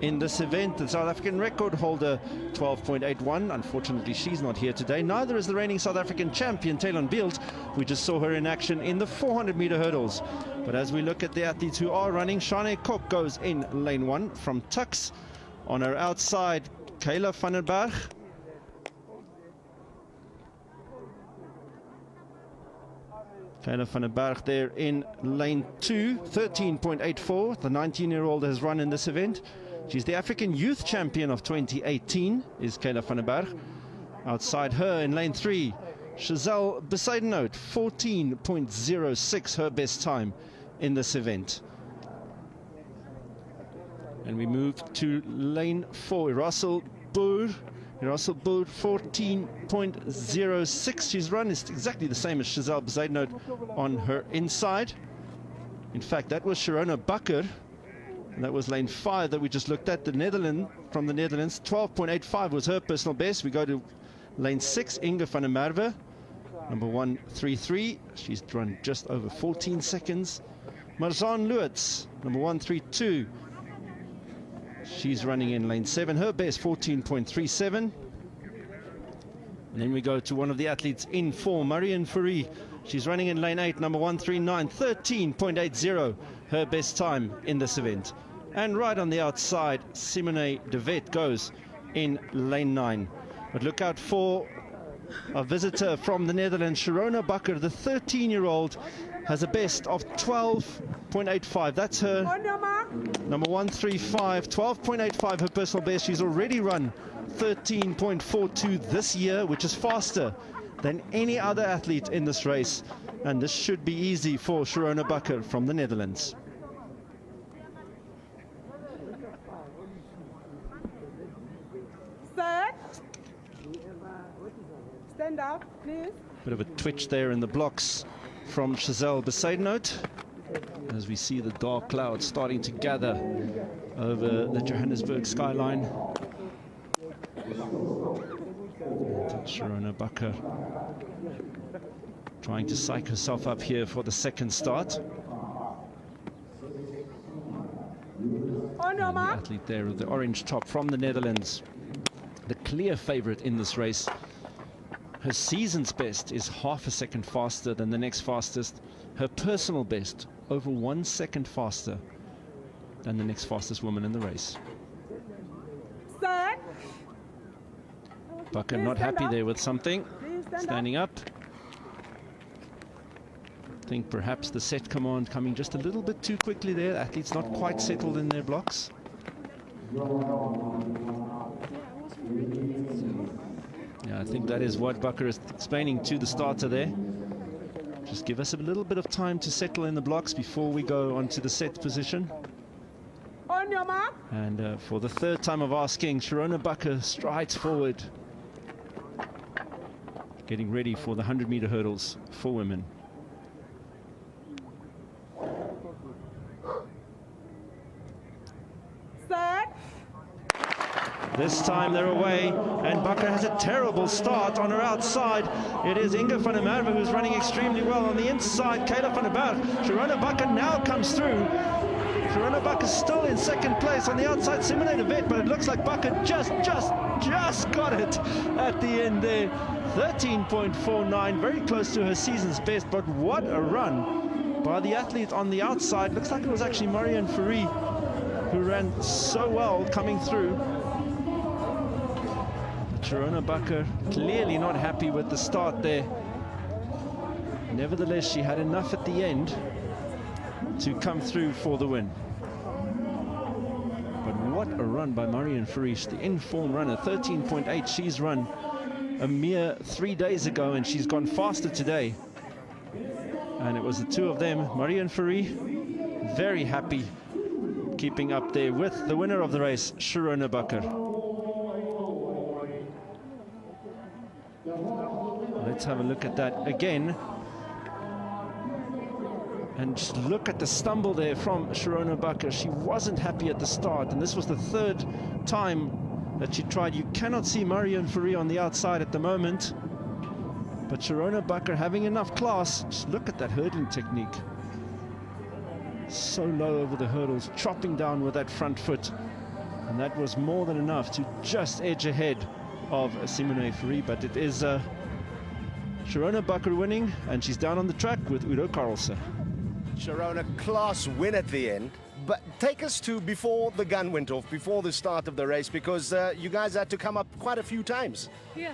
In this event, the South African record holder, 12.81. Unfortunately, she's not here today. Neither is the reigning South African champion, Taylon Beals. We just saw her in action in the 400-meter hurdles. But as we look at the athletes who are running, Shane Kok goes in lane 1 from Tux. On her outside, Kayla van der Berg. Kayla van der Berg there in lane 2, 13.84. The 19-year-old has run in this event. She's the African Youth Champion of 2018, is Kayla van der Berg. Outside her in lane 3, Giselle Besaidenout, 14.06, her best time in this event. And we move to lane 4, Russell Boer. Russell Boer, 14.06. She's run is exactly the same as Giselle Besaidenout on her inside. In fact, that was Sharona Bakker. And that was lane 5 that we just looked at. From the Netherlands, 12.85 was her personal best. We go to lane 6, Inge van der Merwe, number 133. She's run just over 14 seconds. Marzaan Lewitz, number 132. She's running in lane 7. Her best, 14.37. And then we go to one of the athletes in form, Marianne Fourie. She's running in lane 8, number 139, 13.80. Her best time in this event. And right on the outside, Simone de Wet goes in lane 9. But look out for a visitor from the Netherlands, Sharona Bakker, the 13-year-old, has a best of 12.85. That's her number 135, 12.85 her personal best. She's already run 13.42 this year, which is faster than any other athlete in this race. And this should be easy for Sharona Bakker from the Netherlands. Stand up, please. Bit of a twitch there in the blocks from Giselle Besaidenout as we see the dark clouds starting to gather over the Johannesburg skyline. And Sharona Bakker trying to psych herself up here for the second start. And the athlete there with the orange top from the Netherlands, the clear favorite in this race. Her season's best is half a second faster than the next fastest. Her personal best, over 1 second faster than the next fastest woman in the race. Bakker not happy there with something. Standing up. I think perhaps the set command coming just a little bit too quickly there. Athletes not quite settled in their blocks. Yeah, I think that is what Bakker is explaining to the starter there. Just give us a little bit of time to settle in the blocks before we go onto the set position. On your mark. And for the third time of asking, Sharona Bakker strides forward, getting ready for the 100-meter hurdles for women. This time they're away, and Bakker has a terrible start on her outside. It is Inge van der Merwe who's running extremely well on the inside. Kayla van der Berg. Sharona Bakker now comes through. Sharona Bakker still in second place on the outside. Simone de Wet, but it looks like Bakker just got it at the end there. 13.49, very close to her season's best. But what a run by the athlete on the outside. Looks like it was actually Marianne Fourie who ran so well coming through. Sharona Bakker clearly not happy with the start there. Nevertheless, she had enough at the end to come through for the win. But what a run by Marianne Fourie, the in-form runner, 13.8. She's run a mere 3 days ago, and she's gone faster today. And it was the two of them. Marianne Fourie, very happy, keeping up there with the winner of the race, Sharona Bakker. Let's have a look at that again. And just look at the stumble there from Sharona Bakker. She wasn't happy at the start, and this was the third time that she tried. You cannot see Marianne Fourie on the outside at the moment. But Sharona Bakker having enough class. Just look at that hurdling technique. So low over the hurdles, chopping down with that front foot. And that was more than enough to just edge ahead of Simone Free, but it is Sharona Bakker winning, and she's down on the track with Udo Carlsen. Sharona, class win at the end. But take us to before the gun went off, before the start of the race, because you guys had to come up quite a few times. Yeah,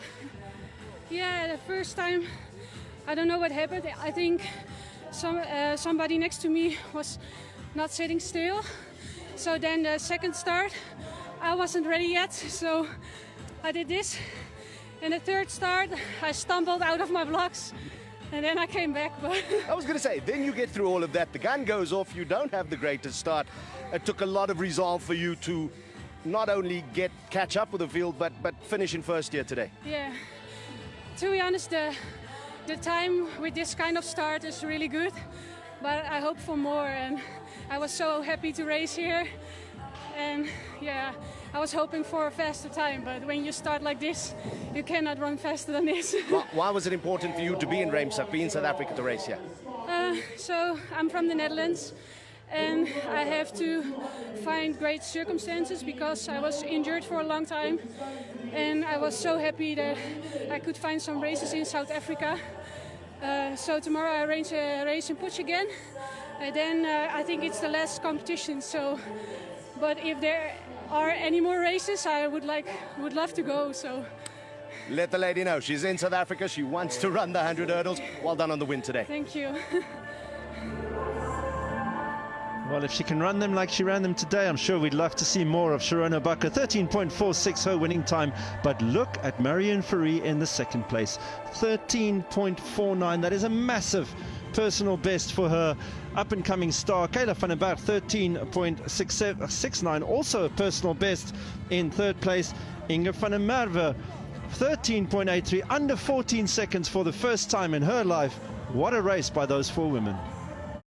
the first time, I don't know what happened. I think somebody next to me was not sitting still. So then the second start, I wasn't ready yet, so I did this. And the third start, I stumbled out of my blocks, and then I came back. But I was going to say, then you get through all of that, the gun goes off, you don't have the greatest start. It took a lot of resolve for you to not only catch up with the field, but finish in first here today. Yeah, to be honest, the time with this kind of start is really good, but I hope for more, and I was so happy to race here. And yeah, I was hoping for a faster time, but when you start like this, you cannot run faster than this. Why was it important for you to be in Reemsap, be in South Africa to race here? So I'm from the Netherlands, and I have to find great circumstances because I was injured for a long time, and I was so happy that I could find some races in South Africa. So tomorrow I arrange a race in Potch again, and then I think it's the last competition. So, but if there are any more races, I would love to go. So let the lady know she's in South Africa. She wants to run the 100 hurdles. Well done on the win today. Thank you. Well, if she can run them like she ran them today, I'm sure we'd love to see more of Sharona Bakker. 13.46 her winning time. But look at Marion Fourie in the second place. 13.49. That is a massive personal best for her up-and-coming star. Kayla van der Berg, 13.69. Also a personal best in third place. Inge van der Merwe, 13.83. Under 14 seconds for the first time in her life. What a race by those four women.